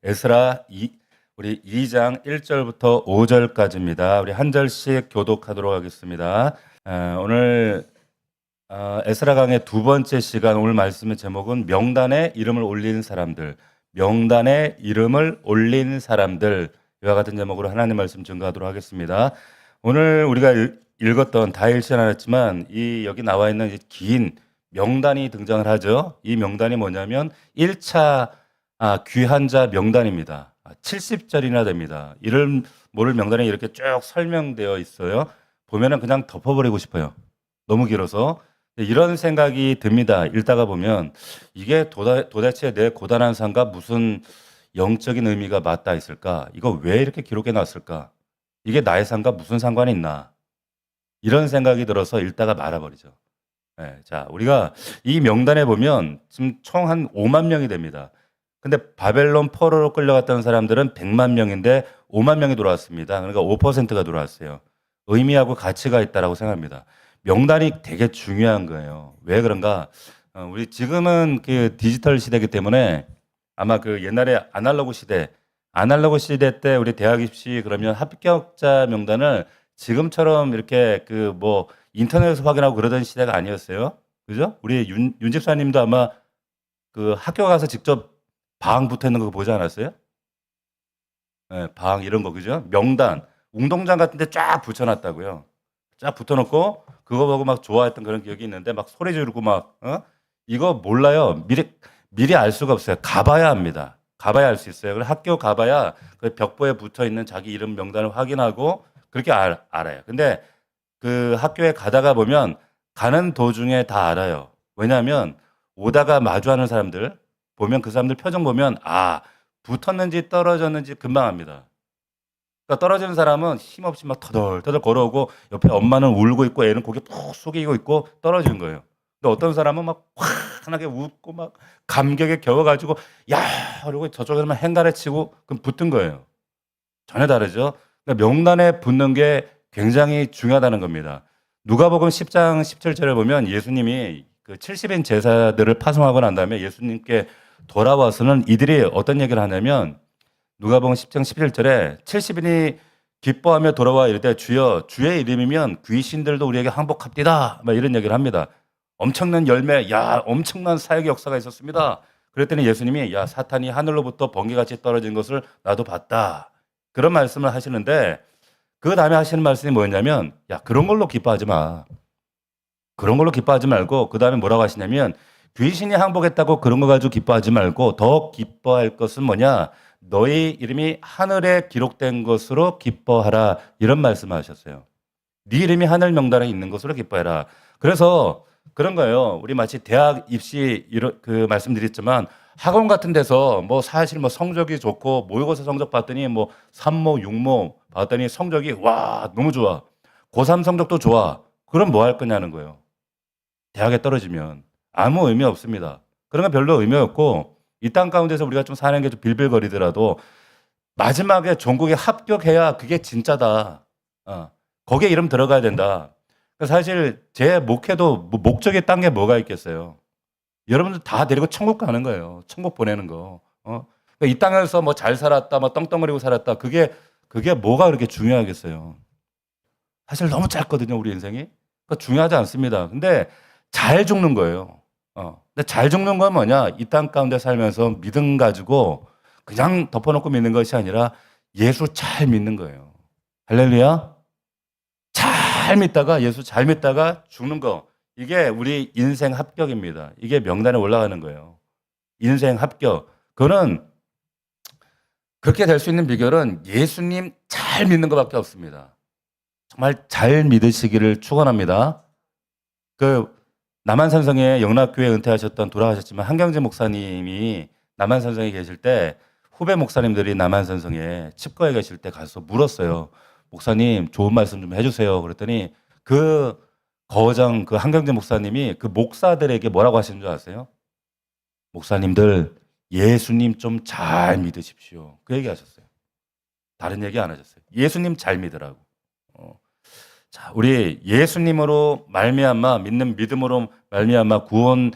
에스라 우리 2장 1절부터 5절까지입니다. 우리 한 절씩 교독하도록 하겠습니다. 오늘 에스라 강의 두 번째 시간, 오늘 말씀의 제목은 명단에 이름을 올린 사람들, 명단에 이름을 올린 사람들, 이와 같은 제목으로 하나님 말씀 증거하도록 하겠습니다. 오늘 우리가 읽었던, 다 읽지 않았지만 여기 나와 있는 긴 명단이 등장을 하죠. 이 명단이 뭐냐면 1차 귀한 자 명단입니다. 70절이나 됩니다. 이름 모를 명단이 이렇게 쭉 설명되어 있어요. 보면은 그냥 덮어버리고 싶어요. 너무 길어서. 이런 생각이 듭니다. 읽다가 보면 이게 도대체 내 고단한 삶과 무슨 영적인 의미가 맞닿아 있을까? 이거 왜 이렇게 기록해 놨을까? 이게 나의 삶과 무슨 상관이 있나? 이런 생각이 들어서 읽다가 말아버리죠. 네, 자, 우리가 이 명단에 보면 지금 총 한 5만 명이 됩니다. 근데 바벨론 포로로 끌려갔던 사람들은 100만 명인데 5만 명이 돌아왔습니다. 그러니까 5%가 돌아왔어요. 의미하고 가치가 있다라고 생각합니다. 명단이 되게 중요한 거예요. 왜 그런가? 우리 지금은 그 디지털 시대이기 때문에 아마 그 옛날에 아날로그 시대 때 우리 대학 입시 그러면 합격자 명단을 지금처럼 이렇게 그 뭐 인터넷에서 확인하고 그러던 시대가 아니었어요. 그죠? 우리 윤 집사님도 아마 그 학교 가서 직접 방 붙어 있는 거 보지 않았어요? 네, 방 이런 거 그죠? 명단 운동장 같은 데 쫙 붙여놨다고요. 쫙 붙여놓고 그거 보고 막 좋아했던 그런 기억이 있는데 막 소리 지르고 막 이거 몰라요. 미리 알 수가 없어요. 가봐야 합니다. 가봐야 알 수 있어요. 그래서 학교 가봐야 그 벽보에 붙어 있는 자기 이름 명단을 확인하고 그렇게 알아요. 근데 그 학교에 가다가 보면 가는 도중에 다 알아요. 왜냐하면 오다가 마주하는 사람들 보면 그 사람들 표정 보면 붙었는지 떨어졌는지 금방 압니다. 그러니까 떨어지는 사람은 힘없이 막 터덜터덜 걸어오고 옆에 엄마는 울고 있고 애는 고개 푹 숙이고 있고 떨어지는 거예요. 근데 어떤 사람은 막 환하게 웃고 막 감격에 겨워가지고 야 그러고 저쪽에서만 행가래 치고 그럼 붙은 거예요. 전혀 다르죠. 그러니까 명단에 붙는 게 굉장히 중요하다는 겁니다. 누가복음 10장 17절에 보면 예수님이 그 70인 제사들을 파송하고 난 다음에 예수님께 돌아와서는 이들이 어떤 얘기를 하냐면 누가복음 10장 17절에 70인이 기뻐하며 돌아와 이르되 주여 주의 이름이면 귀신들도 우리에게 항복합디다 막 이런 얘기를 합니다. 엄청난 열매, 엄청난 사역의 역사가 있었습니다. 그랬더니 예수님이 사탄이 하늘로부터 번개같이 떨어진 것을 나도 봤다. 그런 말씀을 하시는데 그 다음에 하시는 말씀이 뭐였냐면 그런 걸로 기뻐하지 마. 그런 걸로 기뻐하지 말고 그 다음에 뭐라고 하시냐면 귀신이 항복했다고 그런 거 가지고 기뻐하지 말고 더 기뻐할 것은 뭐냐? 너희 이름이 하늘에 기록된 것으로 기뻐하라. 이런 말씀을 하셨어요. 네 이름이 하늘 명단에 있는 것으로 기뻐해라. 그래서 그런 거예요. 우리 마치 대학 입시 그 말씀드렸지만 학원 같은 데서 뭐 사실 뭐 성적이 좋고 모의고사 성적 봤더니 뭐 3모, 6모 봤더니 성적이 너무 좋아. 고3 성적도 좋아. 그럼 뭐 할 거냐는 거예요. 대학에 떨어지면 아무 의미 없습니다. 그런 건 별로 의미 없고 이 땅 가운데서 우리가 좀 사는 게 좀 빌빌거리더라도 마지막에 전국에 합격해야 그게 진짜다. 거기에 이름 들어가야 된다. 사실 제 목회도 목적에 딴 게 뭐가 있겠어요. 여러분들 다 데리고 천국 가는 거예요. 천국 보내는 거. 그러니까 이 땅에서 뭐 잘 살았다, 뭐 떵떵거리고 살았다. 그게 뭐가 그렇게 중요하겠어요. 사실 너무 짧거든요, 우리 인생이. 그러니까 중요하지 않습니다. 근데 잘 죽는 거예요. 근데 잘 죽는 건 뭐냐? 이 땅 가운데 살면서 믿음 가지고 그냥 덮어놓고 믿는 것이 아니라 예수 잘 믿는 거예요. 할렐루야. 잘 믿다가 예수 잘 믿다가 죽는 거. 이게 우리 인생 합격입니다. 이게 명단에 올라가는 거예요. 인생 합격. 그거는 그렇게 될 수 있는 비결은 예수님 잘 믿는 것밖에 없습니다. 정말 잘 믿으시기를 축원합니다. 그 남한산성에 영락교회 은퇴하셨던 돌아가셨지만 한경재 목사님이 남한산성에 계실 때 후배 목사님들이 남한산성에 칩거에 계실 때 가서 물었어요. 목사님 좋은 말씀 좀 해주세요. 그랬더니 그 거장 그 한경재 목사님이 그 목사들에게 뭐라고 하시는 줄 아세요? 목사님들 예수님 좀 잘 믿으십시오. 그 얘기 하셨어요. 다른 얘기 안 하셨어요. 예수님 잘 믿으라고. 자, 우리 예수님으로 말미암아 믿는 믿음으로 말미암아 구원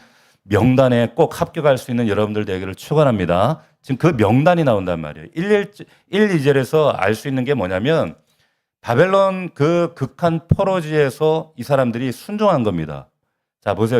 명단에 꼭 합격할 수 있는 여러분들 되기를 축원합니다. 지금 그 명단이 나온단 말이에요. 1, 2절에서 알 수 있는 게 뭐냐면 바벨론 그 극한 포로지에서 이 사람들이 순종한 겁니다. 자, 보세요.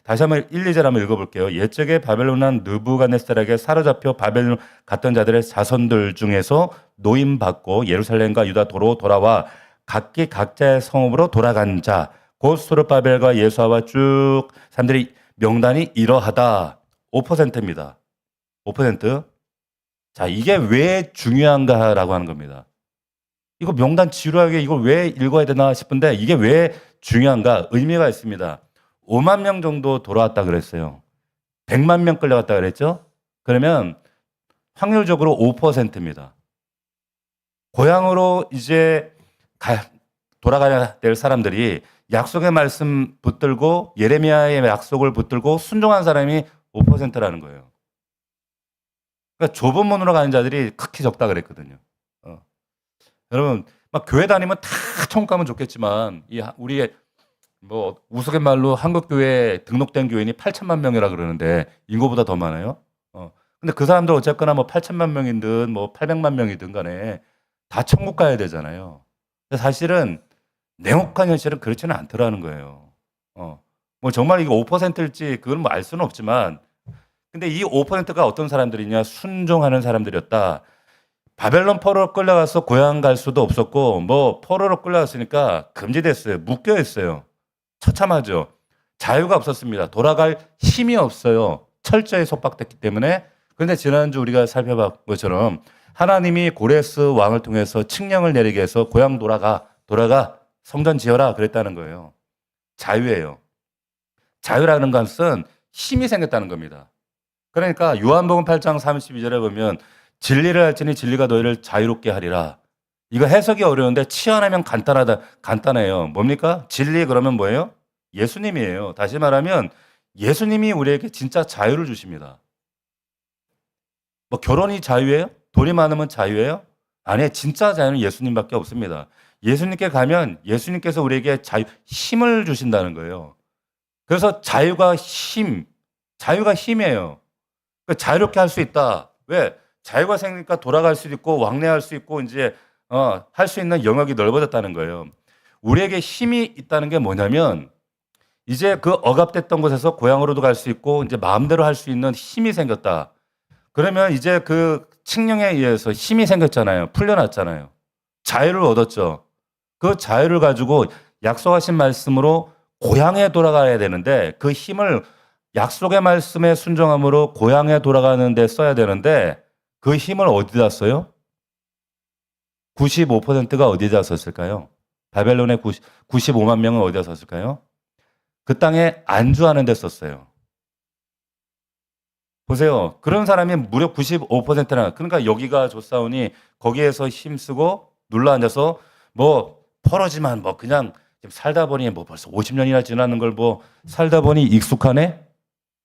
다시 한번 1, 2절 한번 읽어볼게요. 옛적에 바벨론 왕 느부갓네살에게 사로잡혀 바벨론 갔던 자들의 자손들 중에서 노임받고 예루살렘과 유다 도로 돌아와 각기 각자의 성읍으로 돌아간 자, 곧 수르바벨과 예수아와 쭉 사람들이 명단이 이러하다. 5%입니다. 5%. 자, 이게 왜 중요한가라고 하는 겁니다. 이거 명단 지루하게 이걸 왜 읽어야 되나 싶은데 이게 왜 중요한가? 의미가 있습니다. 5만 명 정도 돌아왔다 그랬어요. 100만 명 끌려갔다 그랬죠? 그러면 확률적으로 5%입니다. 고향으로 이제 돌아가야 될 사람들이 약속의 말씀 붙들고 예레미야의 약속을 붙들고 순종한 사람이 5%라는 거예요. 그러니까 좁은 문으로 가는 자들이 극히 적다 그랬거든요. 여러분 막 교회 다니면 다 천국 가면 좋겠지만 우리의 뭐 우스갯말로 한국 교회에 등록된 교인이 8천만 명이라 그러는데 인구보다 더 많아요. 근데 그 사람들 어쨌거나 뭐 8천만 명이든 뭐 800만 명이든 간에 다 천국 가야 되잖아요. 근데 사실은 냉혹한 현실은 그렇지는 않더라는 거예요. 뭐 정말 이게 5%일지 그건 뭐 알 수는 없지만 근데 이 5%가 어떤 사람들이냐? 순종하는 사람들이었다. 바벨론 포로로 끌려가서 고향 갈 수도 없었고 뭐 포로로 끌려갔으니까 금지됐어요. 묶여 있어요. 처참하죠. 자유가 없었습니다. 돌아갈 힘이 없어요. 철저히 속박됐기 때문에. 그런데 지난주 우리가 살펴본 것처럼 하나님이 고레스 왕을 통해서 칙령을 내리게 해서 고향 돌아가 성전 지어라 그랬다는 거예요. 자유예요. 자유라는 것은 힘이 생겼다는 겁니다. 그러니까 요한복음 8장 32절에 보면 진리를 알지니 진리가 너희를 자유롭게 하리라. 이거 해석이 어려운데 치환하면 간단해요. 뭡니까? 진리 그러면 뭐예요? 예수님이에요. 다시 말하면 예수님이 우리에게 진짜 자유를 주십니다. 뭐 결혼이 자유예요? 돈이 많으면 자유예요? 아니, 진짜 자유는 예수님밖에 없습니다. 예수님께 가면 예수님께서 우리에게 힘을 주신다는 거예요. 그래서 자유가 힘이에요. 그러니까 자유롭게 할 수 있다. 왜? 자유가 생기니까 돌아갈 수도 있고 왕래할 수 있고 이제 할 수 있는 영역이 넓어졌다는 거예요. 우리에게 힘이 있다는 게 뭐냐면 이제 그 억압됐던 곳에서 고향으로도 갈 수 있고 이제 마음대로 할 수 있는 힘이 생겼다. 그러면 이제 그 칙령에 의해서 힘이 생겼잖아요. 풀려났잖아요. 자유를 얻었죠. 그 자유를 가지고 약속하신 말씀으로 고향에 돌아가야 되는데 그 힘을 약속의 말씀에 순종함으로 고향에 돌아가는 데 써야 되는데 그 힘을 어디다 써요? 95%가 어디다 썼을까요? 바벨론의 95만 명은 어디다 썼을까요? 그 땅에 안주하는 데 썼어요. 보세요. 그런 사람이 무려 95%나 그러니까 여기가 좋사오니 거기에서 힘쓰고 눌러앉아서 뭐 퍼러지만 뭐 그냥 살다 보니 뭐 벌써 50년이나 지나는 걸 뭐 살다 보니 익숙하네?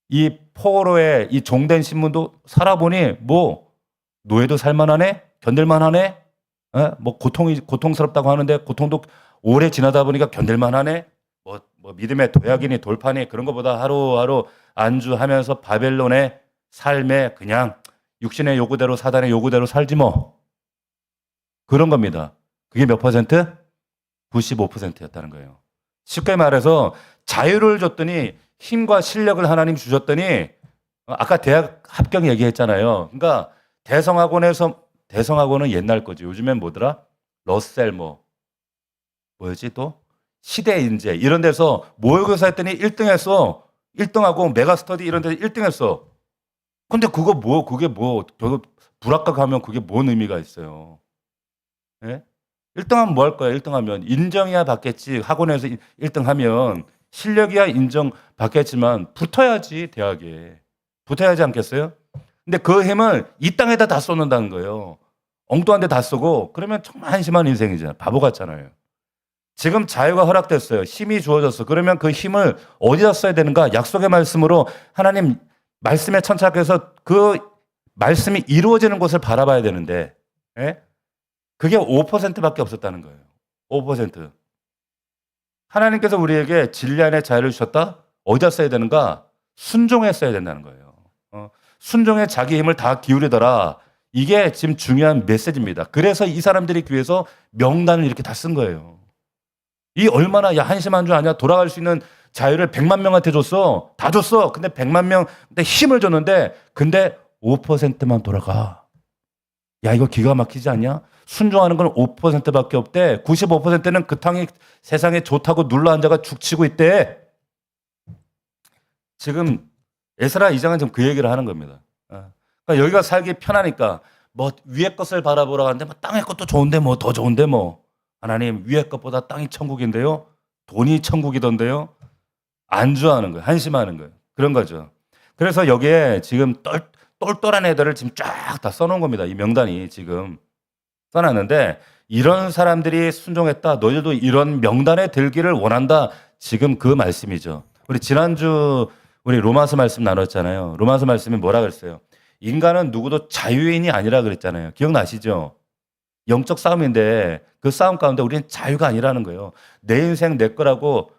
이 포로의 이 종된 신문도 살아보니 뭐 노예도 살만하네? 견딜만하네? 뭐 고통스럽다고 하는데 고통도 오래 지나다 보니까 견딜만하네? 뭐 믿음의 도약이니 돌파니 그런 것보다 하루하루 안주하면서 바벨론의 삶에 그냥 육신의 요구대로 사단의 요구대로 살지 뭐. 그런 겁니다. 그게 몇 퍼센트? 95%였다는 거예요. 쉽게 말해서 자유를 줬더니 힘과 실력을 하나님 주셨더니 아까 대학 합격 얘기했잖아요. 그러니까 대성학원은 옛날 거지. 요즘엔 뭐더라? 러셀 뭐였지 또? 시대인재 이런 데서 모의고사 했더니 1등했어. 1등하고 메가스터디 이런 데서 1등했어. 근데 그게 불합격 하면 그게 뭔 의미가 있어요. 예? 1등하면 뭐 할 거야? 1등하면 인정이야 받겠지. 학원에서 1등하면 실력이야 인정 받겠지만 붙어야지 대학에. 붙어야 하지 않겠어요? 근데 그 힘을 이 땅에다 다 쏟는다는 거예요. 엉뚱한 데 다 쓰고 그러면 정말 한심한 인생이잖아요. 바보 같잖아요. 지금 자유가 허락됐어요. 힘이 주어졌어. 그러면 그 힘을 어디다 써야 되는가? 약속의 말씀으로 하나님 말씀에 천착해서 그 말씀이 이루어지는 곳을 바라봐야 되는데 예? 그게 5%밖에 없었다는 거예요. 5%. 하나님께서 우리에게 진리 안에 자유를 주셨다? 어디다 써야 되는가? 순종했어야 된다는 거예요. 순종에 자기 힘을 다 기울이더라. 이게 지금 중요한 메시지입니다. 그래서 이 사람들이 교회에서 명단을 이렇게 다 쓴 거예요. 이 얼마나 한심한 줄 아냐? 돌아갈 수 있는 자유를 100만 명한테 줬어. 다 줬어. 근데 100만 명한테 힘을 줬는데 근데 5%만 돌아가. 야, 이거 기가 막히지 않냐? 순종하는 건 5%밖에 없대. 95%는 그 땅이 세상에 좋다고 눌러 앉아가 죽치고 있대. 지금 에스라 2장은 지금 그 얘기를 하는 겁니다. 그러니까 여기가 살기 편하니까 뭐 위의 것을 바라보라고 하는데 뭐 땅의 것도 좋은데 뭐 더 좋은데 뭐 하나님 위의 것보다 땅이 천국인데요. 돈이 천국이던데요. 안주하는 거예요. 한심하는 거예요. 그런 거죠. 그래서 여기에 지금 똘똘한 애들을 지금 쫙 다 써놓은 겁니다. 이 명단이 지금 써놨는데 이런 사람들이 순종했다. 너희들도 이런 명단에 들기를 원한다. 지금 그 말씀이죠. 우리 지난주 우리 로마서 말씀 나눴잖아요. 로마서 말씀이 뭐라 그랬어요? 인간은 누구도 자유인이 아니라 그랬잖아요. 기억나시죠? 영적 싸움인데 그 싸움 가운데 우리는 자유가 아니라는 거예요. 내 인생 내 거라고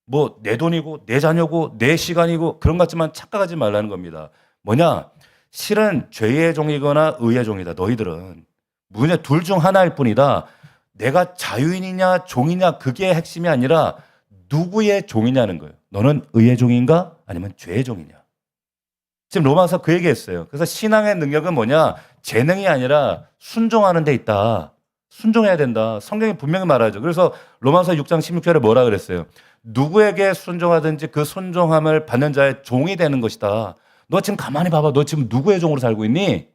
뭐 내 돈이고 내 자녀고 내 시간이고 그런 것 같지만 착각하지 말라는 겁니다. 뭐냐? 실은 죄의 종이거나 의의 종이다. 너희들은 무냐 둘 중 하나일 뿐이다. 내가 자유인이냐 종이냐 그게 핵심이 아니라 누구의 종이냐는 거예요. 너는 의의 종인가 아니면 죄의 종이냐. 지금 로마서 그 얘기했어요. 그래서 신앙의 능력은 뭐냐? 재능이 아니라 순종하는 데 있다. 순종해야 된다. 성경이 분명히 말하죠. 그래서 로마서 6장 16절에 뭐라 그랬어요? 누구에게 순종하든지 그 순종함을 받는 자의 종이 되는 것이다. 너 지금 가만히 봐봐. 너 지금 누구의 종으로 살고 있니?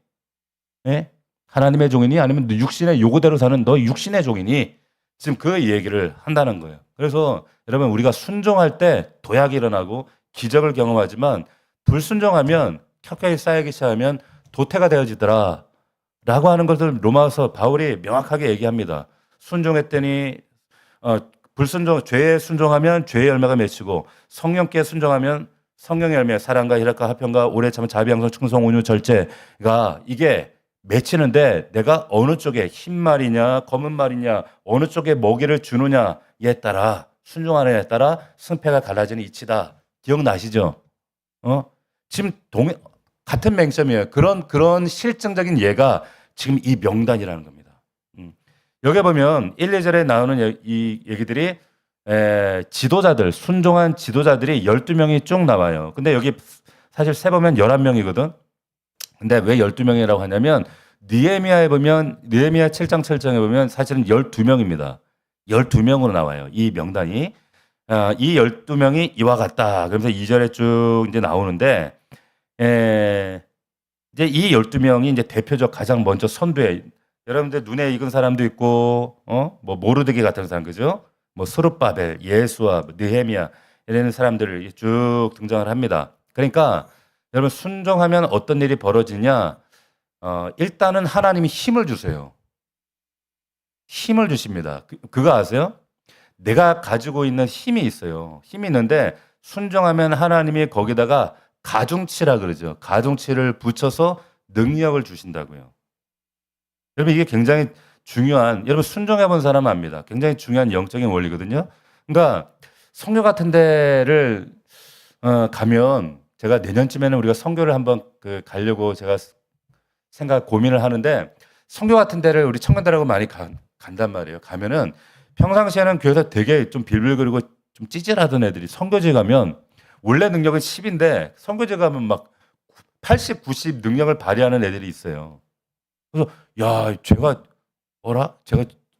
예? 하나님의 종이니? 아니면 육신의 요구대로 사는 너 육신의 종이니? 지금 그 얘기를 한다는 거예요. 그래서 여러분 우리가 순종할 때 도약이 일어나고 기적을 경험하지만 불순종하면 켜켜이 쌓이기 시작하면 도태가 되어지더라 라고 하는 것을 로마서 바울이 명확하게 얘기합니다. 순종했더니 불순종 죄에 순종하면 죄의 열매가 맺히고 성령께 순종하면 성령의 열매 사랑과 희락과 화평과 오래 참은 자비 양성 충성 온유 절제가 이게 맺히는데 내가 어느 쪽에 흰 말이냐 검은 말이냐 어느 쪽에 먹이를 주느냐에 따라 순종하느냐에 따라 승패가 갈라지는 이치다. 기억나시죠? 지금 같은 맹점이에요. 그런 실증적인 예가 지금 이 명단이라는 겁니다. 여기 보면 1, 2절에 나오는 이 얘기들이 지도자들, 순종한 지도자들이 12명이 쭉 나와요. 근데 여기 사실 세보면 11명이거든. 근데 왜 12명이라고 하냐면 느헤미야에 보면 느헤미야 7장 7장에 보면 사실은 12명입니다. 12명으로 나와요. 이 명단이. 이 12명이 이와 같다. 그러면서 2절에 쭉 이제 나오는데 이제 이 12명이 이제 대표적 가장 먼저 선두에 여러분들 눈에 익은 사람도 있고 뭐 모르드게 같은 사람 그죠? 뭐 스룹바벨, 예수아, 느헤미야 이런 사람들을 쭉 등장을 합니다. 그러니까 여러분 순종하면 어떤 일이 벌어지냐? 일단은 하나님이 힘을 주세요. 힘을 주십니다. 그거 아세요? 내가 가지고 있는 힘이 있어요. 힘이 있는데 순종하면 하나님이 거기다가 가중치라 그러죠. 가중치를 붙여서 능력을 주신다고요. 여러분 이게 굉장히 중요한 여러분 순종해 본 사람은 압니다. 굉장히 중요한 영적인 원리거든요. 그러니까 성교 같은 데를 가면 제가 내년쯤에는 우리가 선교를 한번 가려고 제가 고민을 하는데 선교 같은 데를 우리 청년들하고 많이 간단 말이에요. 가면은 평상시에는 교회에서 되게 좀 빌빌거리고 좀 찌질하던 애들이 선교지 가면 원래 능력은 10인데 선교지 가면 막 80, 90 능력을 발휘하는 애들이 있어요. 그래서 야, 제가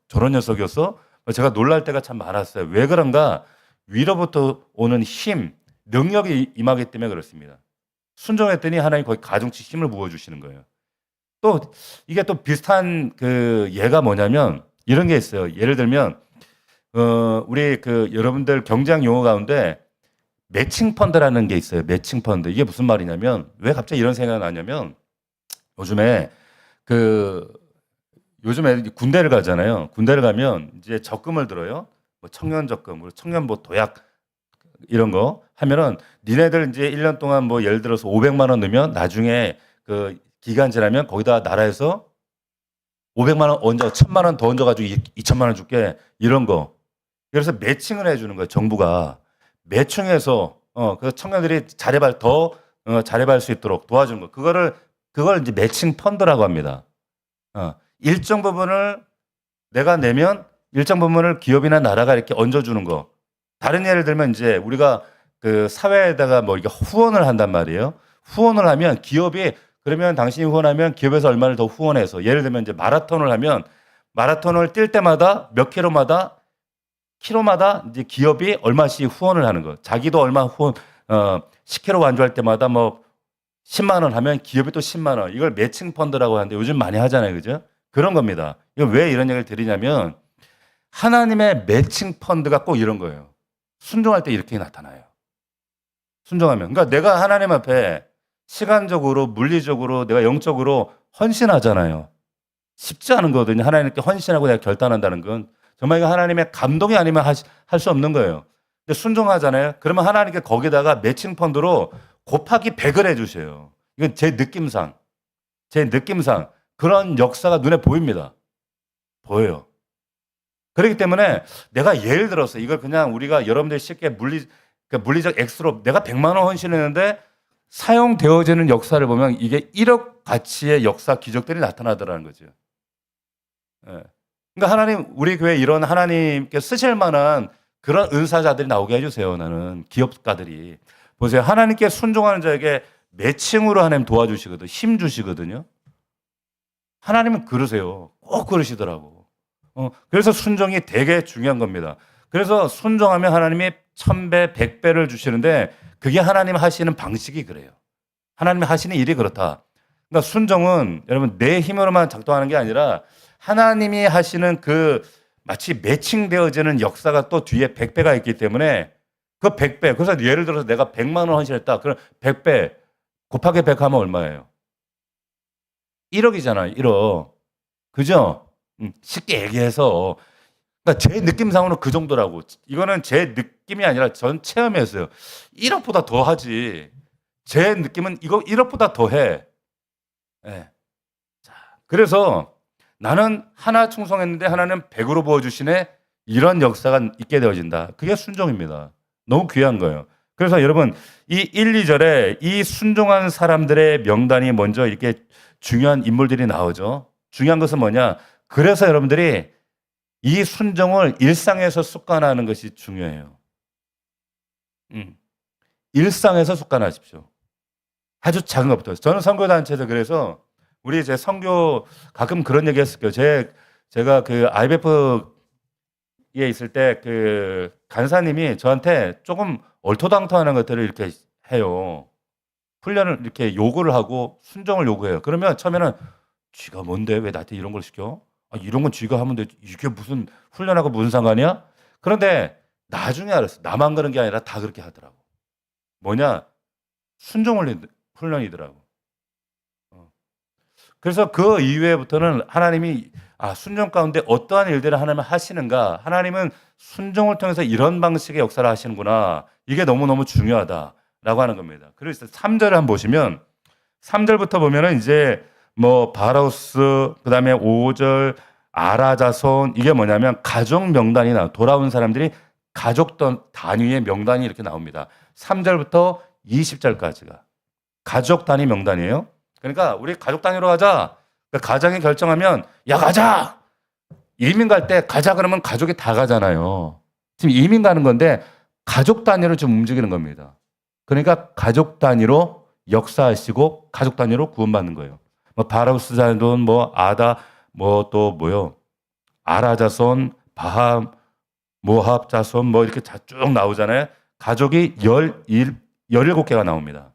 저런 녀석이었어? 제가 놀랄 때가 참 많았어요. 왜 그런가? 위로부터 오는 힘, 능력이 임하기 때문에 그렇습니다. 순종했더니 하나님 거기 가중치 힘을 부어주시는 거예요. 또 이게 또 비슷한 예가 뭐냐면 이런 게 있어요. 예를 들면 우리 여러분들 경제학 용어 가운데 매칭 펀드라는 게 있어요. 매칭 펀드. 이게 무슨 말이냐면 왜 갑자기 이런 생각이 나냐면 요즘에 요즘에 군대를 가잖아요. 군대를 가면 이제 적금을 들어요. 뭐 청년 적금, 청년 뭐 도약 이런 거 하면은 니네들 이제 1년 동안 뭐 예를 들어서 500만 원 넣으면 나중에 기간 지나면 거기다 나라에서 500만 원 얹어 1000만 원 더 얹어 가지고 2000만 원 줄게 이런 거. 그래서 매칭을 해 주는 거예요, 정부가. 매칭해서 그 청년들이 잘해볼 수 있도록 도와주는 거. 그걸 이제 매칭 펀드라고 합니다. 일정 부분을 내가 내면 일정 부분을 기업이나 나라가 이렇게 얹어주는 거. 다른 예를 들면 이제 우리가 그 사회에다가 뭐 이렇게 후원을 한단 말이에요. 후원을 하면 기업이 그러면 당신이 후원하면 기업에서 얼마를 더 후원해서 예를 들면 이제 마라톤을 하면 마라톤을 뛸 때마다 몇 킬로마다 이제 기업이 얼마씩 후원을 하는 거. 자기도 얼마 후원 10km 완주할 때마다 뭐 10만 원 하면 기업이 또 10만 원. 이걸 매칭 펀드라고 하는데 요즘 많이 하잖아요. 그죠? 그런 겁니다. 이거 왜 이런 얘기를 드리냐면 하나님의 매칭 펀드가 꼭 이런 거예요. 순종할 때 이렇게 나타나요. 순종하면. 그러니까 내가 하나님 앞에 시간적으로, 물리적으로, 내가 영적으로 헌신하잖아요. 쉽지 않은 거거든요. 하나님께 헌신하고 내가 결단한다는 건. 정말 이거 하나님의 감동이 아니면 할 수 없는 거예요. 근데 순종하잖아요. 그러면 하나님께 거기다가 매칭 펀드로 곱하기 100을 해주세요. 이건 제 느낌상 그런 역사가 눈에 보입니다. 보여요. 그렇기 때문에 내가 예를 들어서 이걸 그냥 우리가 여러분들이 쉽게 물리적 액수로 내가 100만 원 헌신했는데 사용되어지는 역사를 보면 이게 1억 가치의 역사 기적들이 나타나더라는 거죠. 예. 그러니까 하나님 우리 교회 이런 하나님께 쓰실 만한 그런 은사자들이 나오게 해주세요. 나는 기업가들이 보세요. 하나님께 순종하는 자에게 매칭으로 하나님 도와주시거든, 힘 주시거든요. 하나님은 그러세요. 꼭 그러시더라고. 그래서 순종이 되게 중요한 겁니다. 그래서 순종하면 하나님이 1000배, 100배를 주시는데 그게 하나님 하시는 방식이 그래요. 하나님이 하시는 일이 그렇다. 그러니까 순종은 여러분 내 힘으로만 작동하는 게 아니라 하나님이 하시는 그 마치 매칭되어지는 역사가 또 뒤에 100배가 있기 때문에 그 100배. 그래서 예를 들어서 내가 100만 원 헌신했다. 그럼 100배 곱하기 100 하면 얼마예요? 1억이잖아요. 1억. 그죠? 쉽게 얘기해서 그러니까 제 느낌상으로는 그 정도라고. 이거는 제 느낌이 아니라 전 체험했어요. 1억보다 더 하지. 제 느낌은 이거 1억보다 더 해. 네. 자, 그래서 나는 하나 충성했는데 하나는 100으로 부어주시네. 이런 역사가 있게 되어진다. 그게 순종입니다. 너무 귀한 거예요. 그래서 여러분 이 1, 2절에 이 순종한 사람들의 명단이 먼저 이렇게 중요한 인물들이 나오죠. 중요한 것은 뭐냐? 그래서 여러분들이 이 순종을 일상에서 습관화하는 것이 중요해요. 일상에서 습관하십시오. 아주 작은 것부터. 저는 선교단체에서 그래서 우리 제 선교 가끔 그런 얘기 했을 거예요. 제가 그 IBF에 있을 때 그 간사님이 저한테 조금 얼토당토하는 것들을 이렇게 해요. 훈련을 이렇게 요구를 하고 순종을 요구해요. 그러면 처음에는 쥐가 뭔데 왜 나한테 이런 걸 시켜? 이런 건 쥐가 하면 되지. 이게 무슨 훈련하고 무슨 상관이야? 그런데 나중에 알았어요. 나만 그런 게 아니라 다 그렇게 하더라고. 뭐냐? 순종 훈련이더라고. 그래서 그 이후에부터는 하나님이 순종 가운데 어떠한 일들을 하나님은 하시는가? 하나님은 순종을 통해서 이런 방식의 역사를 하시는구나. 이게 너무너무 중요하다라고 하는 겁니다. 그래서 3절을 한번 보시면 3절부터 보면은 이제 뭐 바로스 그다음에 5절 아라자손 이게 뭐냐면 가족 명단이 돌아온 사람들이 가족 단위의 명단이 이렇게 나옵니다. 3절부터 20절까지가 가족 단위 명단이에요. 그러니까 우리 가족 단위로 가자. 그러니까 가장이 결정하면 야 가자. 이민 갈 때 가자 그러면 가족이 다 가잖아요. 지금 이민 가는 건데 가족 단위로 좀 움직이는 겁니다. 그러니까 가족 단위로 역사하시고 가족 단위로 구원받는 거예요. 뭐 바로스 자손, 뭐 아다, 뭐 또 뭐요, 아라자손, 바함, 모합 자손, 뭐 이렇게 쭉 나오잖아요. 가족이 17개가 나옵니다.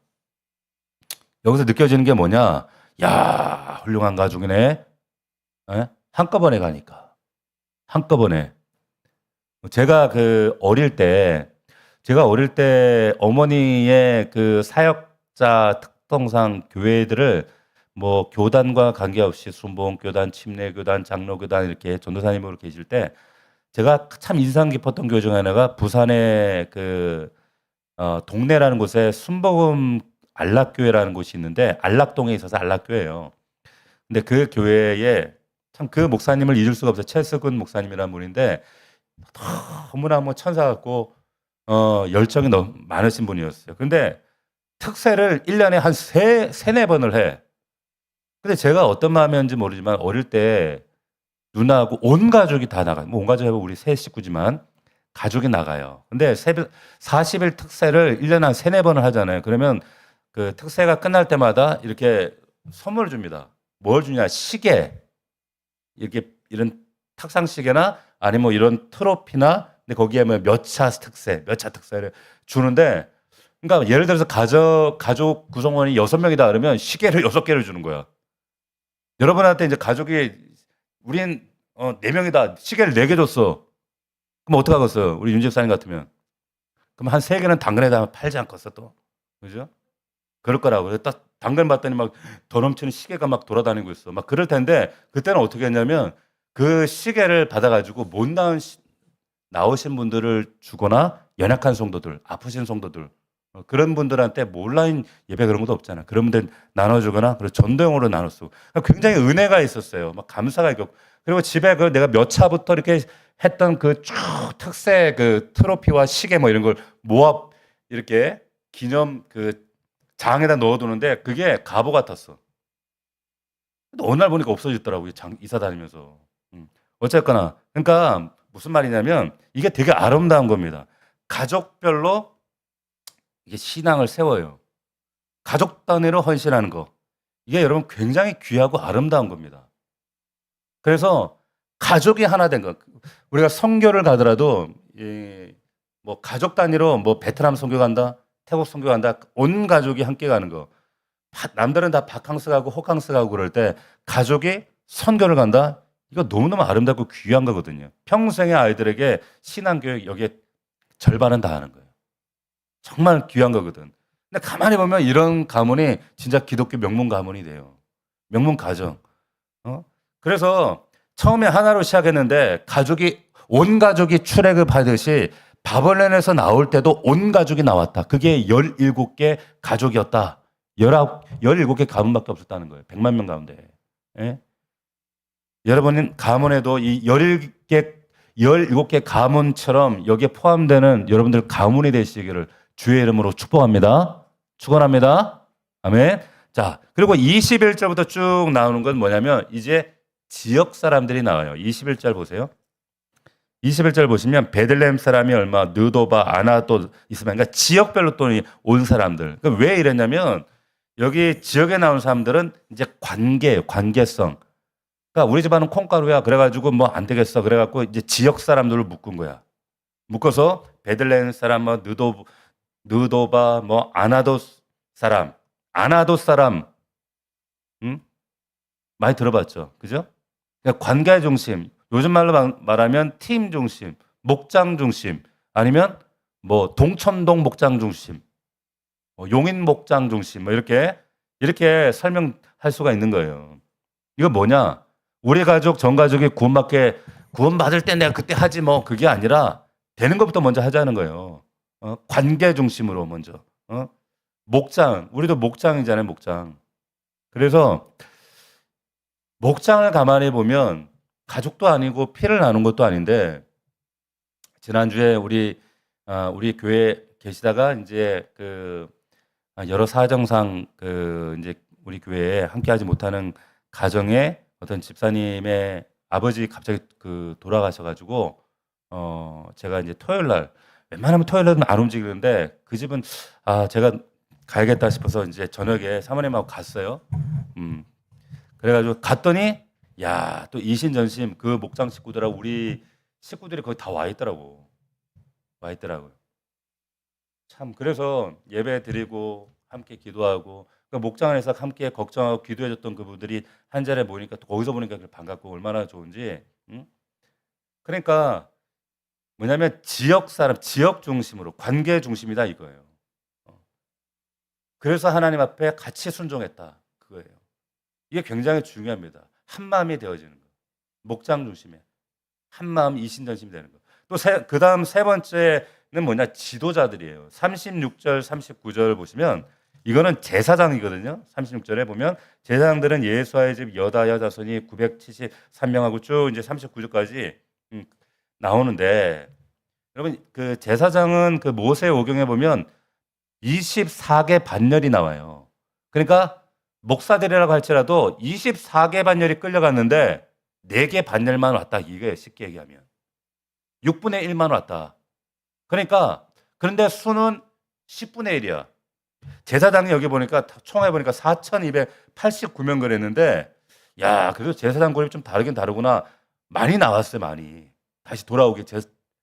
여기서 느껴지는 게 뭐냐? 야, 훌륭한 가족이네. 에? 한꺼번에 가니까. 한꺼번에. 제가 어릴 때 어머니의 그 사역자 특성상 교회들을 뭐 교단과 관계없이 순복음교단, 침례교단, 장로교단 이렇게 전도사님으로 계실 때 제가 참 인상 깊었던 교회 중 하나가 부산의 동네라는 곳에 순복음 안락교회라는 곳이 있는데 안락동에 있어서 안락교회예요. 근데 그 교회에 참 그 목사님을 잊을 수가 없어요. 최석은 목사님이라는 분인데 너무나 뭐 천사 같고 열정이 너무 많으신 분이었어요. 근데 특세를 1년에 한 세네 번을 해. 근데 제가 어떤 마음이었는지 모르지만 어릴 때 누나하고 온 가족이 다 나가요. 뭐 온 가족이 우리 세 식구지만 가족이 나가요. 근데 40일 특세를 1년에 한 세네 번을 하잖아요. 그러면 그 특세가 끝날 때마다 이렇게 선물을 줍니다. 뭘 주냐? 시계. 이렇게 이런 탁상 시계나 아니면 뭐 이런 트로피나 근데 거기에 뭐 몇 차 특세, 몇 차 특세를 주는데 그러니까 예를 들어서 가족 구성원이 6명이다 그러면 시계를 6개를 주는 거야. 여러분한테 이제 가족이 우린 4명이다. 시계를 4개 줬어. 그럼 어떡하겠어요? 우리 윤 집사님 같으면. 그럼 한 3개는 당근에다 팔지 않겠어 또. 그죠? 그럴 거라고. 딱 당근 봤더니 막 더 넘치는 시계가 막 돌아다니고 있어. 막 그럴 텐데 그때는 어떻게 했냐면 그 시계를 받아 가지고 못 나오신 분들을 주거나 연약한 성도들, 아프신 성도들 그런 분들한테 뭐 온라인 예배 그런 것도 없잖아. 그런 분들 나눠주거나 그리고 전도용으로 나눴어. 굉장히 은혜가 있었어요. 막 감사가 있고 그리고 집에 그 내가 몇 차부터 이렇게 했던 그 쭉 특세 그 트로피와 시계 뭐 이런 걸 모아 이렇게 기념 그 장에다 넣어두는데 그게 갑오 같았어. 근데 어느 날 보니까 없어졌더라고요. 이사 다니면서. 어쨌거나 그러니까 무슨 말이냐면 이게 되게 아름다운 겁니다. 가족별로 이게 신앙을 세워요. 가족 단위로 헌신하는 거. 이게 여러분 굉장히 귀하고 아름다운 겁니다. 그래서 가족이 하나 된 것. 우리가 선교를 가더라도 뭐 가족 단위로 뭐 베트남 선교 간다, 태국 선교 간다, 온 가족이 함께 가는 거. 남들은 다 바캉스 가고 호캉스 가고 그럴 때 가족이 선교를 간다. 이거 너무너무 아름답고 귀한 거거든요. 평생의 아이들에게 신앙교육 여기에 절반은 다 하는 거예요. 정말 귀한 거거든. 근데 가만히 보면 이런 가문이 진짜 기독교 명문 가문이 돼요. 명문 가정. 그래서 처음에 하나로 시작했는데 온 가족이 출애굽 하듯이 바벨론에서 나올 때도 온 가족이 나왔다. 그게 17개 가족이었다. 17개 가문밖에 없었다는 거예요. 100만 명 가운데. 예? 여러분 가문에도 이 17개 가문처럼 여기에 포함되는 여러분들 가문이 되시기를 주의 이름으로 축복합니다. 축원합니다. 아멘. 자, 그리고 21절부터 쭉 나오는 건 뭐냐면 이제 지역 사람들이 나와요. 21절 보세요. 21절 보시면 베들레헴 사람이 얼마, 느도바, 아나도 있으면 그러니까 지역별로 또 온 사람들. 그러니까 왜 이랬냐면 여기 지역에 나온 사람들은 이제 관계성. 그러니까 우리 집안은 콩가루야. 그래가지고 뭐 안 되겠어. 그래갖고 이제 지역 사람들을 묶은 거야. 묶어서 베들레헴 사람, 뭐 느도바, 뭐 아나도 사람, 많이 들어봤죠, 그죠? 그러니까 관계 중심. 요즘 말로 말하면 팀 중심, 목장 중심, 아니면 뭐 동천동 목장 중심, 용인 목장 중심, 뭐 이렇게 설명할 수가 있는 거예요. 이거 뭐냐? 우리 가족, 전 가족이 구원받을 때 내가 그때 하지 뭐 그게 아니라 되는 것부터 먼저 하자는 거예요. 관계 중심으로 먼저. 목장, 우리도 목장이잖아요, 목장. 그래서 목장을 가만히 보면 가족도 아니고 피를 나눈 것도 아닌데 지난주에 우리 교회 계시다가 이제 여러 사정상 이제 우리 교회에 함께하지 못하는 가정에 어떤 집사님의 아버지 갑자기 돌아가셔가지고 제가 이제 토요일 날 웬만하면 토요일 날은 안 움직이는데 그 집은 제가 가야겠다 싶어서 이제 저녁에 사모님하고 갔어요. 그래가지고 갔더니 야, 또 이신전심 그 목장 식구들하고 우리 식구들이 거기 다 와 있더라고요. 참 그래서 예배 드리고 함께 기도하고 그 목장에서 함께 걱정하고 기도해줬던 그분들이 한 자리에 모이니까 또 거기서 보니까 반갑고 얼마나 좋은지. 그러니까 뭐냐면 지역 사람, 지역 중심으로 관계 중심이다 이거예요. 그래서 하나님 앞에 같이 순종했다 그거예요. 이게 굉장히 중요합니다. 한 마음이 되어지는 거. 목장 중심에 한 마음 이신전심이 되는 거. 또 그다음 세 번째는 뭐냐? 지도자들이에요. 36절, 39절 보시면 이거는 제사장이거든요. 36절에 보면 제사장들은 예수와의 집 여다야 자손이 973명하고 쭉 이제 39절까지 나오는데 여러분 그 제사장은 그 모세 오경에 보면 24개 반열이 나와요. 그러니까 목사들이라고 할지라도 24개 반열이 끌려갔는데 4개 반열만 왔다. 이게 쉽게 얘기하면 6분의 1만 왔다. 그러니까 그런데 수는 10분의 1이야. 제사장이 여기 보니까 총회 보니까 4,289명 그랬는데 야, 그래도 제사장 고립 좀 다르긴 다르구나. 많이 나왔어요, 많이. 다시 돌아오기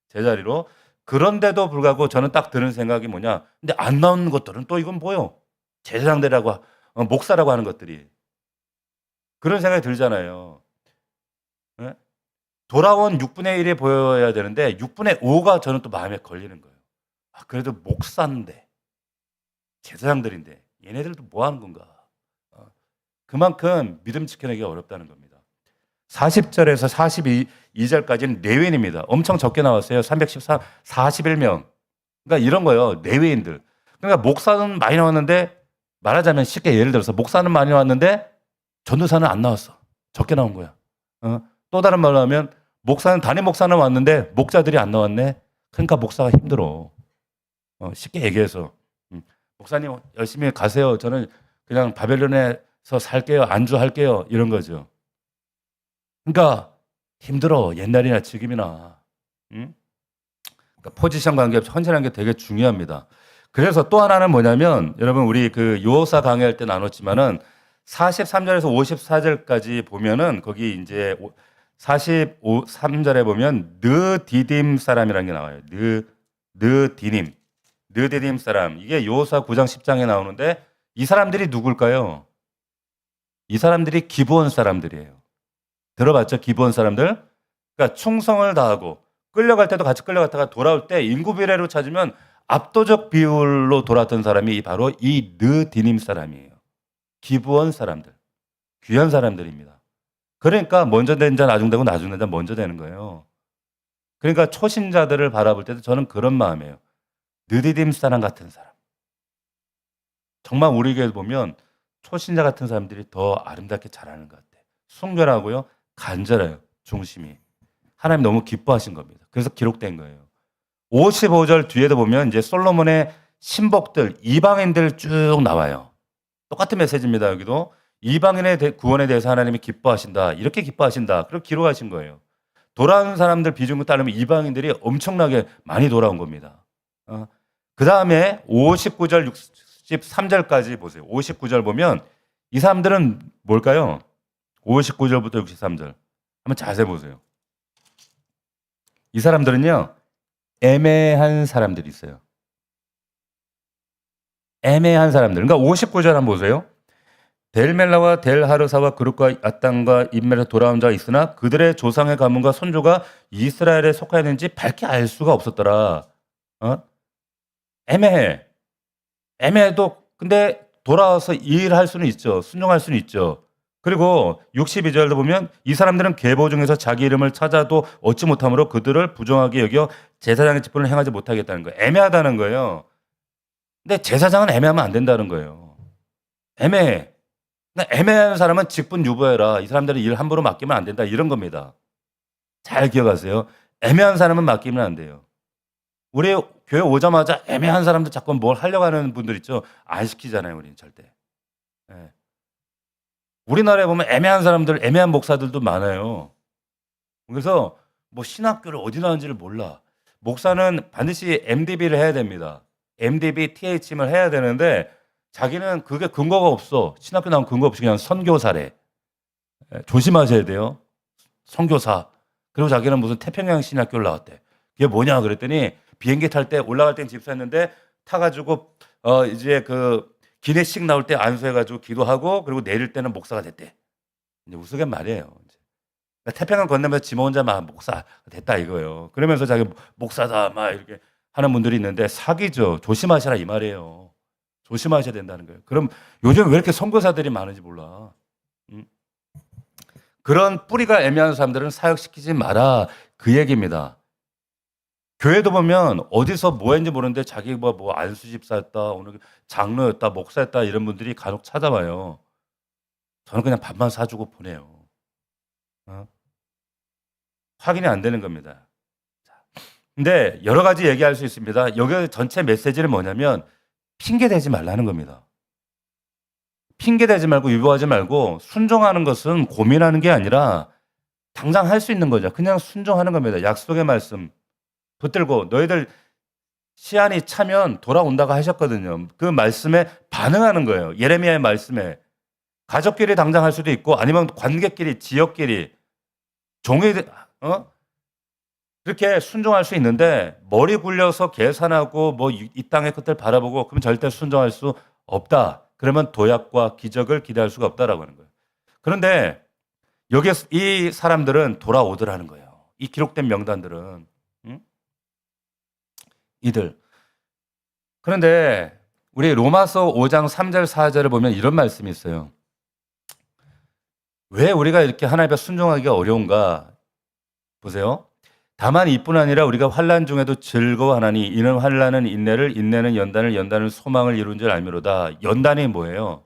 제자리로. 그런데도 불구하고 저는 딱 드는 생각이 뭐냐? 근데 안 나오는 것들은 또 이건 뭐요? 제사장들이라고 목사라고 하는 것들이 그런 생각이 들잖아요. 예? 돌아온 6분의 1이 보여야 되는데 6분의 5가 저는 또 마음에 걸리는 거예요. 아, 그래도 목사인데 제사장들인데 얘네들도 뭐 하는 건가? 그만큼 믿음 지켜내기가 어렵다는 겁니다. 40절에서 42절까지는 내외인입니다. 엄청 적게 나왔어요. 314, 41명. 그러니까 이런 거예요. 내외인들. 그러니까 목사는 많이 나왔는데 말하자면 쉽게 예를 들어서 목사는 많이 나왔는데 전도사는 안 나왔어. 적게 나온 거야. 또 다른 말로 하면 담임 목사는 왔는데 목자들이 안 나왔네. 그러니까 목사가 힘들어. 쉽게 얘기해서 목사님 열심히 가세요. 저는 그냥 바벨론에서 살게요. 안주할게요. 이런 거죠. 그러니까 힘들어. 옛날이나 지금이나. 그러니까 포지션 관계, 헌신하는 게 되게 중요합니다. 그래서 또 하나는 뭐냐면 여러분 우리 그 요사 강의할 때 나눴지만은 43절에서 54절까지 보면은 거기 이제 43절에 보면 느디딤 사람이라는 게 나와요. 느디딤 사람. 이게 요사 9장 10장에 나오는데 이 사람들이 누굴까요? 이 사람들이 기브온 사람들이에요. 들어봤죠? 기브온 사람들? 그러니까 충성을 다하고 끌려갈 때도 같이 끌려갔다가 돌아올 때 인구 비례로 찾으면 압도적 비율로 돌아왔던 사람이 바로 이 느디딤 사람이에요. 기브온 사람들. 귀한 사람들입니다. 그러니까 먼저 된 자 나중 되고 나중 된 자 먼저 되는 거예요. 그러니까 초신자들을 바라볼 때도 저는 그런 마음이에요. 느디딤 사람 같은 사람. 정말 우리 교회 보면 초신자 같은 사람들이 더 아름답게 자라는 것 같아요. 순결하고요. 간절해요. 중심이. 하나님 너무 기뻐하신 겁니다. 그래서 기록된 거예요. 55절 뒤에도 보면 이제 솔로몬의 신복들, 이방인들 쭉 나와요. 똑같은 메시지입니다. 여기도. 이방인의 구원에 대해서 하나님이 기뻐하신다. 이렇게 기뻐하신다. 그렇게 기록하신 거예요. 돌아온 사람들 비중을 따르면 이방인들이 엄청나게 많이 돌아온 겁니다. 그 다음에 59절, 63절까지 보세요. 59절 보면 이 사람들은 뭘까요? 59절부터 63절. 한번 자세히 보세요. 이 사람들은요, 애매한 사람들이 있어요. 애매한 사람들. 그러니까 59절 한번 보세요. 델멜라와 델하르사와 그룹과 아땅과 입멜에서 돌아온 자가 있으나 그들의 조상의 가문과 선조가 이스라엘에 속하였는지 밝게 알 수가 없었더라. 애매해. 애매해도 근데 돌아와서 일할 수는 있죠. 순종할 수는 있죠. 그리고 62절도 보면 이 사람들은 계보 중에서 자기 이름을 찾아도 얻지 못함으로 그들을 부정하게 여겨 제사장의 직분을 행하지 못하겠다는 거예요. 애매하다는 거예요. 근데 제사장은 애매하면 안 된다는 거예요. 애매해. 애매한 사람은 직분 유보해라. 이 사람들은 일 함부로 맡기면 안 된다. 이런 겁니다. 잘 기억하세요. 애매한 사람은 맡기면 안 돼요. 우리 교회 오자마자 애매한 사람들 자꾸 뭘 하려고 하는 분들 있죠. 안 시키잖아요. 우리는 절대. 네. 우리나라에 보면 애매한 사람들, 애매한 목사들도 많아요. 그래서 뭐 신학교를 어디 나왔는지를 몰라. 목사는 반드시 MDB를 해야 됩니다. MDB, THM을 해야 되는데 자기는 그게 근거가 없어. 신학교 나온 근거 없이 그냥 선교사래. 조심하셔야 돼요. 선교사. 그리고 자기는 무슨 태평양 신학교를 나왔대. 그게 뭐냐 그랬더니 비행기 탈 때 올라갈 땐 집사했는데 타가지고 이제 그 기내식 나올 때 안수해가지고 기도하고 그리고 내릴 때는 목사가 됐대. 이제 우스갯 말이에요. 그러니까 태평양 건너면서 지모 혼자 막 목사 됐다 이거예요. 그러면서 자기 목사다 막 이렇게 하는 분들이 있는데 사기죠. 조심하시라 이 말이에요. 조심하셔야 된다는 거예요. 그럼 요즘 왜 이렇게 선교사들이 많은지 몰라. 그런 뿌리가 애매한 사람들은 사역시키지 마라. 그 얘기입니다. 교회도 보면 어디서 뭐 했는지 모르는데 자기가 뭐 안수집사였다, 오늘 장로였다, 목사였다 이런 분들이 간혹 찾아와요. 저는 그냥 밥만 사주고 보내요. 확인이 안 되는 겁니다. 자, 근데 여러 가지 얘기할 수 있습니다. 여기 전체 메시지는 뭐냐면 핑계 대지 말라는 겁니다. 핑계 대지 말고 유보하지 말고 순종하는 것은 고민하는 게 아니라 당장 할 수 있는 거죠. 그냥 순종하는 겁니다. 약속의 말씀 붙들고 너희들 시한이 차면 돌아온다고 하셨거든요. 그 말씀에 반응하는 거예요. 예레미야의 말씀에. 가족끼리 당장 할 수도 있고 아니면 관객끼리, 지역끼리, 종이 그렇게 순종할 수 있는데 머리 굴려서 계산하고 뭐 이 땅의 끝을 바라보고 그럼 절대 순종할 수 없다. 그러면 도약과 기적을 기대할 수가 없다라고 하는 거예요. 그런데 여기 이 사람들은 돌아오더라는 거예요. 이 기록된 명단들은. 응? 이들. 그런데 우리 로마서 5장 3절 4절을 보면 이런 말씀이 있어요. 왜 우리가 이렇게 하나님 앞에 순종하기가 어려운가? 보세요. 다만 이뿐 아니라 우리가 환난 중에도 즐거워하나니 이는 환난은 인내를, 인내는 연단을, 연단은 소망을 이룬 줄 알미로다. 연단이 뭐예요?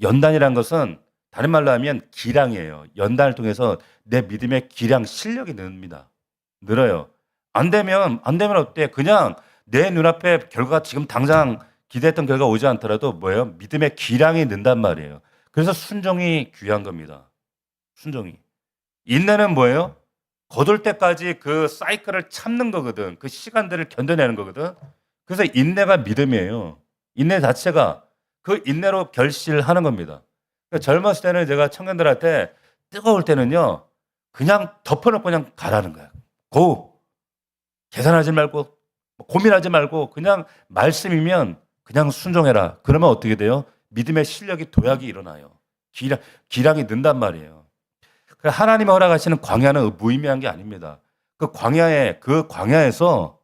연단이란 것은 다른 말로 하면 기량이에요. 연단을 통해서 내 믿음의 기량, 실력이 늘어요. 안 되면 어때? 그냥 내 눈앞에 결과가 지금 당장 기대했던 결과 오지 않더라도 뭐예요? 믿음의 기량이 는단 말이에요. 그래서 순종이 귀한 겁니다. 순종이. 인내는 뭐예요? 거둘 때까지 그 사이클을 참는 거거든. 그 시간들을 견뎌내는 거거든. 그래서 인내가 믿음이에요. 인내 자체가 그 인내로 결실하는 겁니다. 그러니까 젊었을 때는 제가 청년들한테 뜨거울 때는요. 그냥 덮어놓고 그냥 가라는 거야. 고! 계산하지 말고 고민하지 말고 그냥 말씀이면 그냥 순종해라. 그러면 어떻게 돼요? 믿음의 실력이 도약이 일어나요. 기량이 는단 말이에요. 하나님이 허락하시는 광야는 무의미한 게 아닙니다. 그 광야에서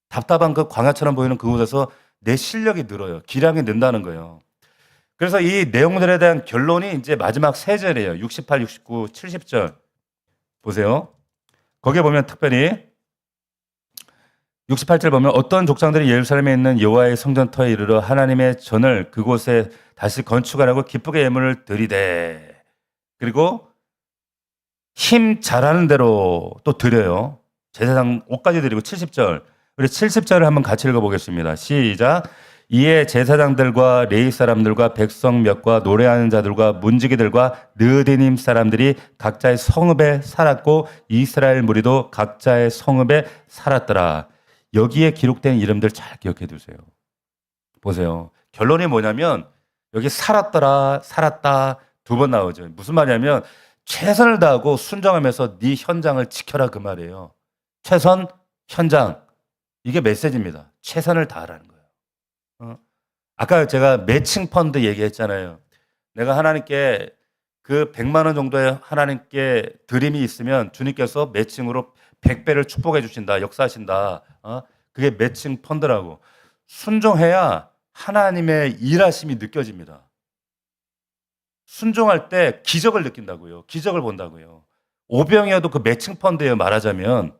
답답한 그 광야처럼 보이는 그곳에서 내 실력이 늘어요. 기량이 는다는 거예요. 그래서 이 내용들에 대한 결론이 이제 마지막 세 절이에요. 68, 69, 70절. 보세요. 거기에 보면 특별히 68절 보면 어떤 족장들이 예루살렘에 있는 여호와의 성전터에 이르러 하나님의 전을 그곳에 다시 건축하라고 기쁘게 예물을 드리되 그리고 힘 잘하는 대로 또 드려요. 제사장 옷까지 드리고 70절. 우리 70절을 한번 같이 읽어보겠습니다. 시작. 이에 제사장들과 레위 사람들과 백성 몇과 노래하는 자들과 문지기들과 느디님 사람들이 각자의 성읍에 살았고 이스라엘 무리도 각자의 성읍에 살았더라. 여기에 기록된 이름들 잘 기억해 두세요. 보세요. 결론이 뭐냐면 여기 살았더라, 살았다 두 번 나오죠. 무슨 말이냐면 최선을 다하고 순종하면서 네 현장을 지켜라 그 말이에요. 최선, 현장. 이게 메시지입니다. 최선을 다하라는 거예요. 아까 제가 매칭 펀드 얘기했잖아요. 내가 하나님께 그 100만 원 정도의 하나님께 드림이 있으면 주님께서 매칭으로 100배를 축복해 주신다. 역사하신다. 그게 매칭 펀드라고. 순종해야 하나님의 일하심이 느껴집니다. 순종할 때 기적을 느낀다고요. 기적을 본다고요. 오병이어도 그 매칭 펀드예요. 말하자면.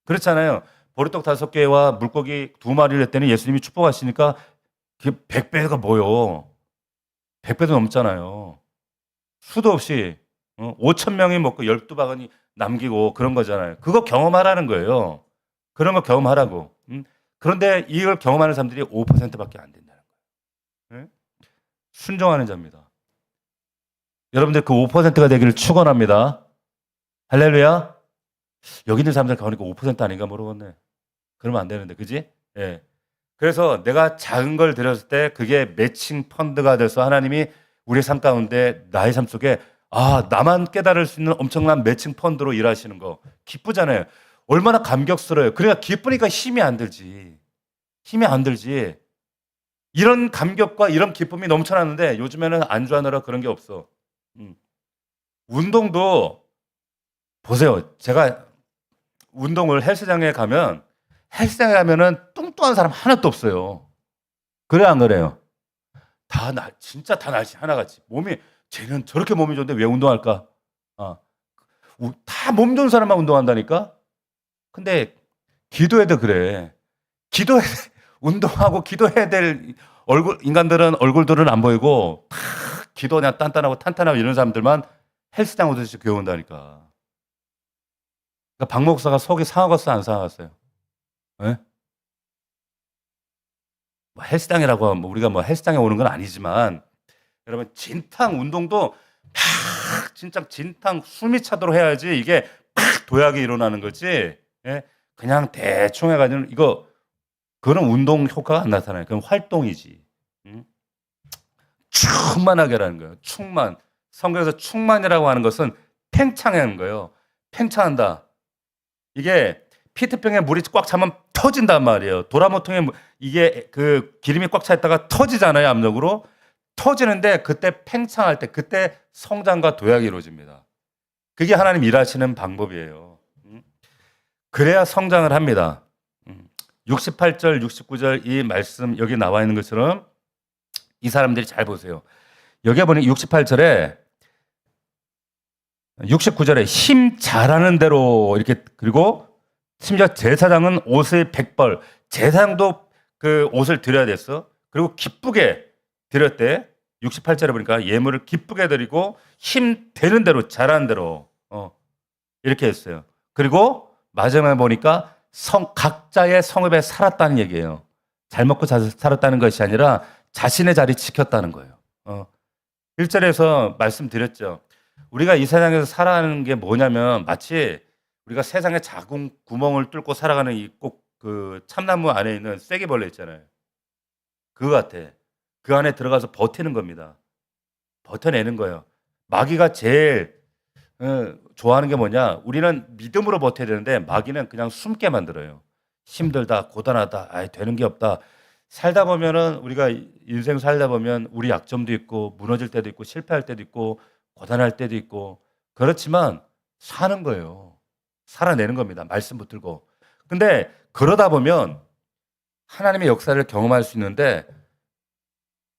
그렇잖아요. 보리떡 5개와 물고기 2마리를 했더니 예수님이 축복하시니까 그 100배가 뭐요? 100배도 넘잖아요. 수도 없이 5,000명이 먹고 12바구니 남기고 그런 거잖아요. 그거 경험하라는 거예요. 그런 거 경험하라고. 그런데 이걸 경험하는 사람들이 5%밖에 안 된다는 거예요. 순종하는 자입니다. 여러분들 그 5%가 되기를 축원합니다. 할렐루야. 여기 있는 사람들 가보니까 5% 아닌가 모르겠네. 그러면 안 되는데, 그지? 예. 그래서 내가 작은 걸 드렸을 때 그게 매칭 펀드가 돼서 하나님이 우리 삶 가운데 나의 삶 속에 나만 깨달을 수 있는 엄청난 매칭 펀드로 일하시는 거 기쁘잖아요. 얼마나 감격스러워요. 그러니까 기쁘니까 힘이 안 들지. 힘이 안 들지. 이런 감격과 이런 기쁨이 넘쳐나는데 요즘에는 안주하느라 그런 게 없어. 운동도 보세요. 제가 운동을 헬스장에 가면은 뚱뚱한 사람 하나도 없어요. 그래 안 그래요? 진짜 다 날씨 하나같이. 쟤는 저렇게 몸이 좋은데 왜 운동할까? 다 몸 좋은 사람만 운동한다니까? 근데 기도해도 그래. 운동하고 기도해야 될 인간들은 얼굴들은 안 보이고 다 기도 그냥 단단하고 탄탄하고 이런 사람들만 헬스장 오듯이 교회 온다니까. 그러니까 박 목사가 속이 상하겠어 안 상하겠어요? 예? 뭐 헬스장이라고 하면 우리가 뭐 헬스장에 오는 건 아니지만 여러분 진탕 운동도 팍 진짜 진탕 숨이 차도록 해야지 이게 팍 도약이 일어나는 거지. 예? 그냥 대충 해가지고 이거 그런 운동 효과가 안 나타나요. 그건 활동이지. 충만하게라는 거예요. 충만. 성경에서 충만이라고 하는 것은 팽창하는 거예요. 팽창한다. 이게 피트병에 물이 꽉 차면 터진단 말이에요. 도라모통에 이게 그 기름이 꽉 차 있다가 터지잖아요. 압력으로. 터지는데 그때 팽창할 때 그때 성장과 도약이 이루어집니다. 그게 하나님 일하시는 방법이에요. 그래야 성장을 합니다. 68절, 69절 이 말씀 여기 나와 있는 것처럼 이 사람들이 잘 보세요. 여기 보니 68절에 69절에 힘 잘하는 대로 이렇게 그리고 심지어 제사장은 옷을 100벌 제사장도 그 옷을 드려야 됐어. 그리고 기쁘게 드렸대. 68절에 보니까 예물을 기쁘게 드리고 힘 되는 대로 잘하는 대로 이렇게 했어요. 그리고 마지막에 보니까 각자의 성읍에 살았다는 얘기예요. 잘 먹고 잘 살았다는 것이 아니라 자신의 자리 지켰다는 거예요. 1절에서 말씀드렸죠. 우리가 이 세상에서 살아가는 게 뭐냐면 마치 우리가 세상에 작은 구멍을 뚫고 살아가는 이 꼭 그 참나무 안에 있는 쐐기벌레 있잖아요. 그거 같아. 그 안에 들어가서 버티는 겁니다. 버텨내는 거예요. 마귀가 제일 좋아하는 게 뭐냐? 우리는 믿음으로 버텨야 되는데 마귀는 그냥 숨게 만들어요. 힘들다, 고단하다, 아이 되는 게 없다. 살다 보면은 우리가 인생 살다 보면 우리 약점도 있고 무너질 때도 있고 실패할 때도 있고 고단할 때도 있고 그렇지만 사는 거예요. 살아내는 겁니다. 말씀 붙들고. 근데 그러다 보면 하나님의 역사를 경험할 수 있는데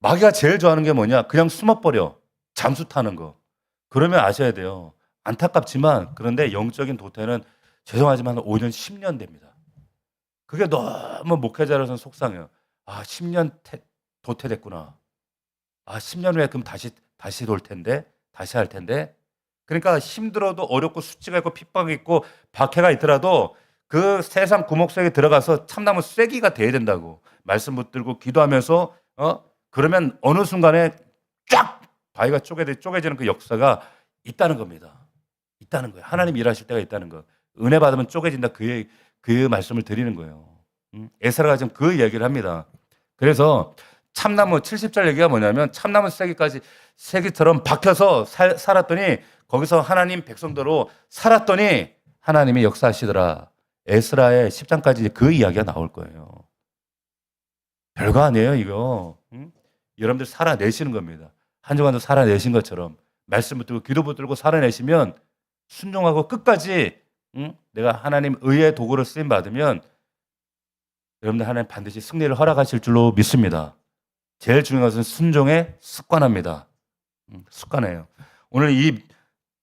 마귀가 제일 좋아하는 게 뭐냐? 그냥 숨어버려. 잠수 타는 거. 그러면 아셔야 돼요. 안타깝지만 그런데 영적인 도태는 죄송하지만 5년, 10년 됩니다. 그게 너무 목회자로서는 속상해요. 아, 10년 도태됐구나. 아, 10년 후에 그럼 다시 돌 텐데, 다시 할 텐데. 그러니까 힘들어도 어렵고 수치가 있고 핍박이 있고 박해가 있더라도 그 세상 구멍 속에 들어가서 참나무 쐐기가 돼야 된다고. 말씀 붙들고 기도하면서 그러면 어느 순간에 쫙 바위가 쪼개지는 그 역사가 있다는 겁니다. 있다는 거예요. 하나님 일하실 때가 있다는 거. 은혜 받으면 쪼개진다. 그 말씀을 드리는 거예요. 에스라가 지금 그 얘기를 합니다. 그래서 참나무 70절 얘기가 뭐냐면 참나무 쐐기처럼 박혀서 살았더니 거기서 하나님 백성대로 살았더니 하나님이 역사하시더라. 에스라의 10장까지 그 이야기가 나올 거예요. 별거 아니에요 이거. 여러분들 살아내시는 겁니다. 한 주간도 살아내신 것처럼 말씀 붙들고 기도 붙들고 살아내시면 순종하고 끝까지 내가 하나님 의의 도구로 쓰임 받으면 여러분들 하나님 반드시 승리를 허락하실 줄로 믿습니다. 제일 중요한 것은 순종의 습관합니다. 습관이에요. 오늘 이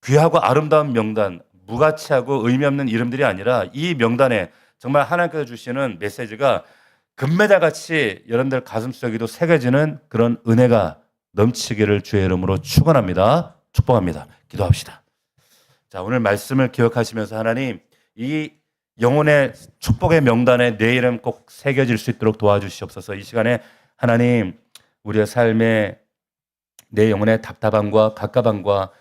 귀하고 아름다운 명단, 무가치하고 의미 없는 이름들이 아니라 이 명단에 정말 하나님께서 주시는 메시지가 금메달같이 여러분들 가슴속에도 새겨지는 그런 은혜가 넘치기를 주의 이름으로 축원합니다. 축복합니다. 기도합시다. 자, 오늘 말씀을 기억하시면서 하나님 이 영혼의 축복의 명단에 내 이름 꼭 새겨질 수 있도록 도와주시옵소서. 이 시간에 하나님 우리의 삶에 내 영혼의 답답함과 갑갑함과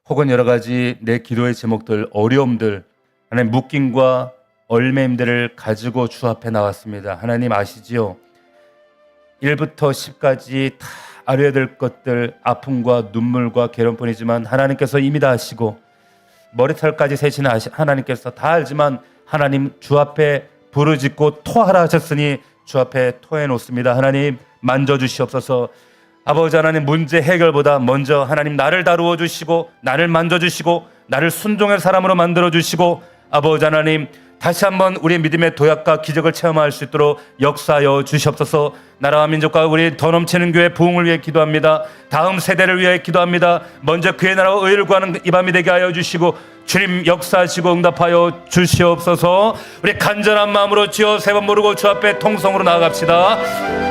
혹은 여러 가지 내 기도의 제목들, 어려움들, 하나님 묶임과 얼매임들을 가지고 주 앞에 나왔습니다. 하나님 아시지요? 1부터 10까지 다 알아야 될 것들, 아픔과 눈물과 괴로움뿐이지만 하나님께서 이미 다 아시고 머리털까지 세시는 하나님께서 다 알지만 하나님 주 앞에 부르짖고 토하라 하셨으니 주 앞에 토해 놓습니다. 하나님 만져주시옵소서. 아버지 하나님 문제 해결보다 먼저 하나님 나를 다루어 주시고 나를 만져주시고 나를 순종의 사람으로 만들어 주시고 아버지 하나님 다시 한번 우리의 믿음의 도약과 기적을 체험할 수 있도록 역사하여 주시옵소서. 나라와 민족과 우리 더 넘치는 교회 부흥을 위해 기도합니다. 다음 세대를 위해 기도합니다. 먼저 그의 나라와 의를 구하는 이 밤이 되게 하여 주시고 주님 역사하시고 응답하여 주시옵소서. 우리 간절한 마음으로 주여 세 번 부르고 주 앞에 통성으로 나아갑시다.